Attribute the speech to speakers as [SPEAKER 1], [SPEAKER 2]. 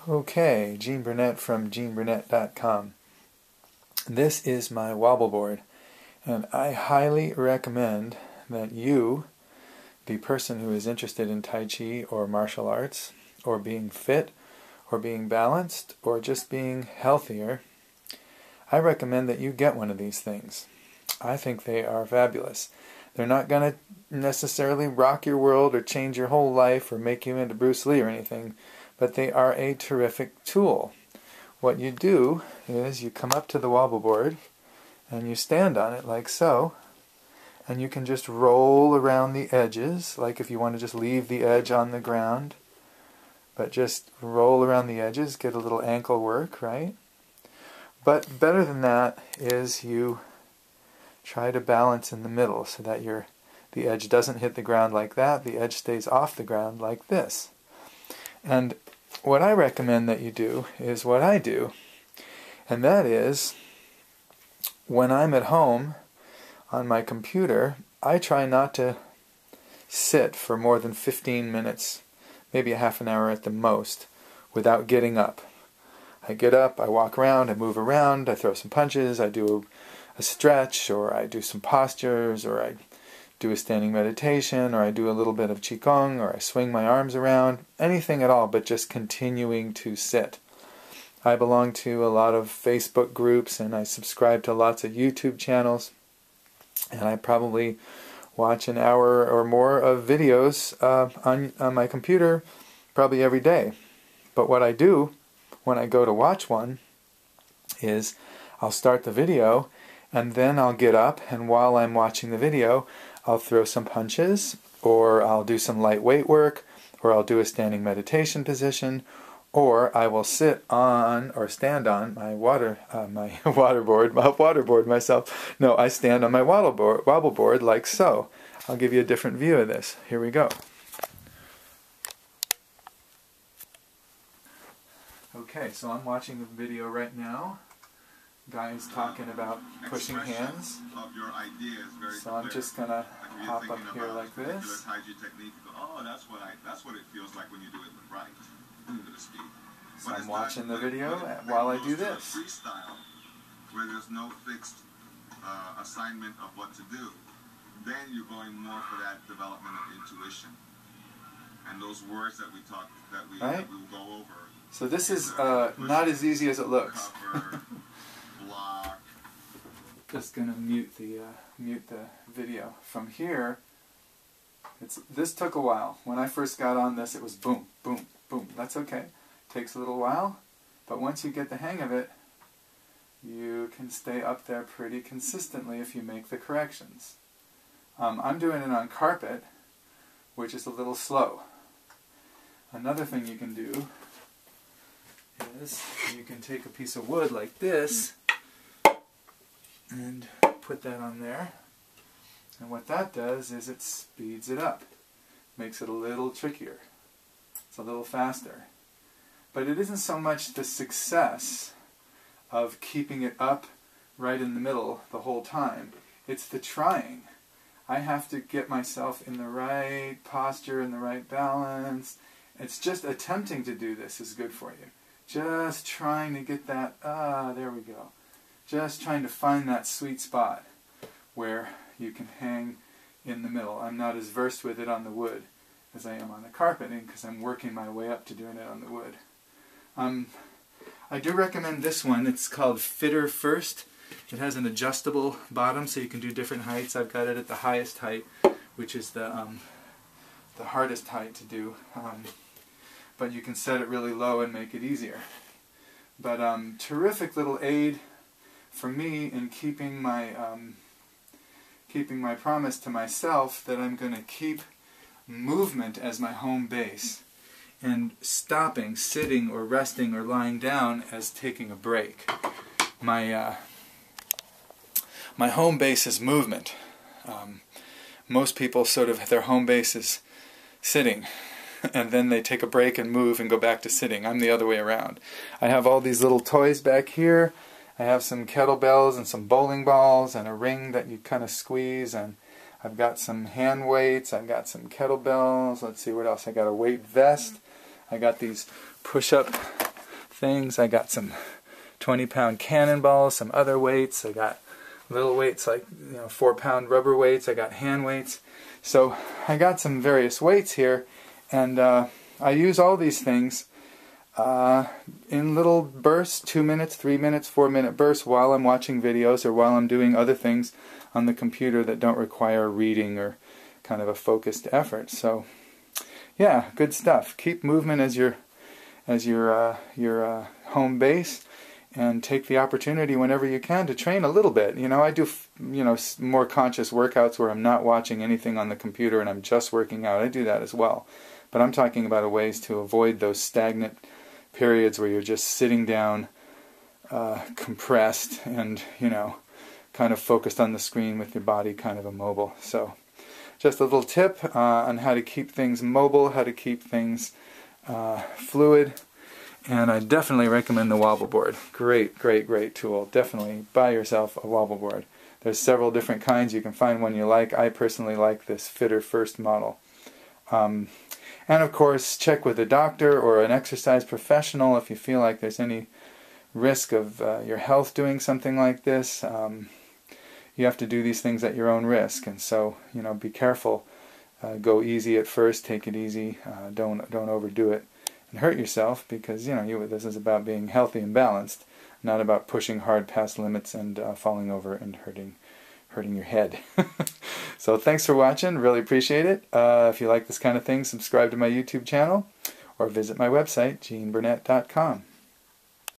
[SPEAKER 1] Okay, Gene Burnett from geneburnett.com. This is my wobble board, and I highly recommend that you, the person who is interested in Tai Chi or martial arts, or being fit, or being balanced, or just being healthier, I recommend that you get one of these things. I think they are fabulous. They're not going to necessarily rock your world or change your whole life or make you into Bruce Lee or anything, but they are a terrific tool. What you do is you come up to the wobble board and you stand on it like so, and you can just roll around the edges, like if you want to just leave the edge on the ground, but just roll around the edges, get a little ankle work, right? But better than that is you try to balance in the middle so that the edge doesn't hit the ground like that, the edge stays off the ground like this. And what I recommend that you do is what I do, and that is, when I'm at home on my computer, I try not to sit for more than 15 minutes, maybe a half an hour at the most, without getting up. I get up, I walk around, I move around, I throw some punches, I do a stretch, or I do some postures, or I do a standing meditation, or I do a little bit of Qigong, or I swing my arms around, anything at all, but just continuing to sit. I belong to a lot of Facebook groups, and I subscribe to lots of YouTube channels, and I probably watch an hour or more of videos on my computer probably every day. But what I do when I go to watch one is I'll start the video, and then I'll get up, and while I'm watching the video, I'll throw some punches, or I'll do some light weight work, or I'll do a standing meditation position, or I will sit on or stand on my waterboard myself. No, I stand on my wobble board like so. I'll give you a different view of this. Here we go. Okay, so I'm watching the video right now. Guy's talking about pushing hands. So I'm just gonna hop up here like this.
[SPEAKER 2] Oh, that's what it feels like when you do it right.
[SPEAKER 1] So I'm watching the video while I do this.
[SPEAKER 2] Freestyle, where there's no fixed assignment of what to do, then you're going more for that development of intuition and those words that we will go over.
[SPEAKER 1] So this is not as easy as it looks. Just gonna mute the video from here. This took a while. When I first got on this, it was boom, boom, boom. That's okay. Takes a little while, but once you get the hang of it, you can stay up there pretty consistently if you make the corrections. I'm doing it on carpet, which is a little slow. Another thing you can do is you can take a piece of wood like this and put that on there, and what that does is it speeds it up, makes it a little trickier, it's a little faster. But it isn't so much the success of keeping it up right in the middle the whole time, it's the trying. I have to get myself in the right posture, in the right balance. It's just attempting to do this is good for you. Just trying to get that, there we go. Just trying to find that sweet spot where you can hang in the middle. I'm not as versed with it on the wood as I am on the carpeting because I'm working my way up to doing it on the wood. I do recommend this one. It's called Fitter First. It has an adjustable bottom so you can do different heights. I've got it at the highest height, which is the hardest height to do. But you can set it really low and make it easier. But terrific little aid for me in keeping my promise to myself that I'm going to keep movement as my home base, and stopping, sitting, or resting, or lying down as taking a break. My home base is movement. Most people sort of, their home base is sitting, and then they take a break and move and go back to sitting. I'm the other way around. I have all these little toys back here. I have some kettlebells and some bowling balls and a ring that you kind of squeeze, and I've got some hand weights, I've got some kettlebells, let's see what else, I got a weight vest, I got these push-up things. I got some 20-pound cannonballs, some other weights. I got little weights like 4-pound rubber weights. I got hand weights. So I got some various weights here, and I use all these things in little bursts, 2 minutes, 3 minutes, 4-minute bursts while I'm watching videos or while I'm doing other things on the computer that don't require reading or kind of a focused effort. So yeah, good stuff. Keep movement as your home base, and take the opportunity whenever you can to train a little bit. I do more conscious workouts where I'm not watching anything on the computer and I'm just working out. I do that as well. But I'm talking about ways to avoid those stagnant periods where you're just sitting down, compressed, and kind of focused on the screen with your body kind of immobile. So just a little tip on how to keep things mobile, how to keep things fluid. And I definitely recommend the Wobble board. Great, great, great tool. Definitely buy yourself a Wobble board. There's several different kinds. You can find one you like. I personally like this Fitter First model. And of course, check with a doctor or an exercise professional if you feel like there's any risk of your health doing something like this. You have to do these things at your own risk, and so be careful. Go easy at first. Take it easy. Don't overdo it and hurt yourself, because this is about being healthy and balanced, not about pushing hard past limits and falling over and hurting your head. So thanks for watching. Really appreciate it. If you like this kind of thing, subscribe to my YouTube channel or visit my website, GeneBurnett.com.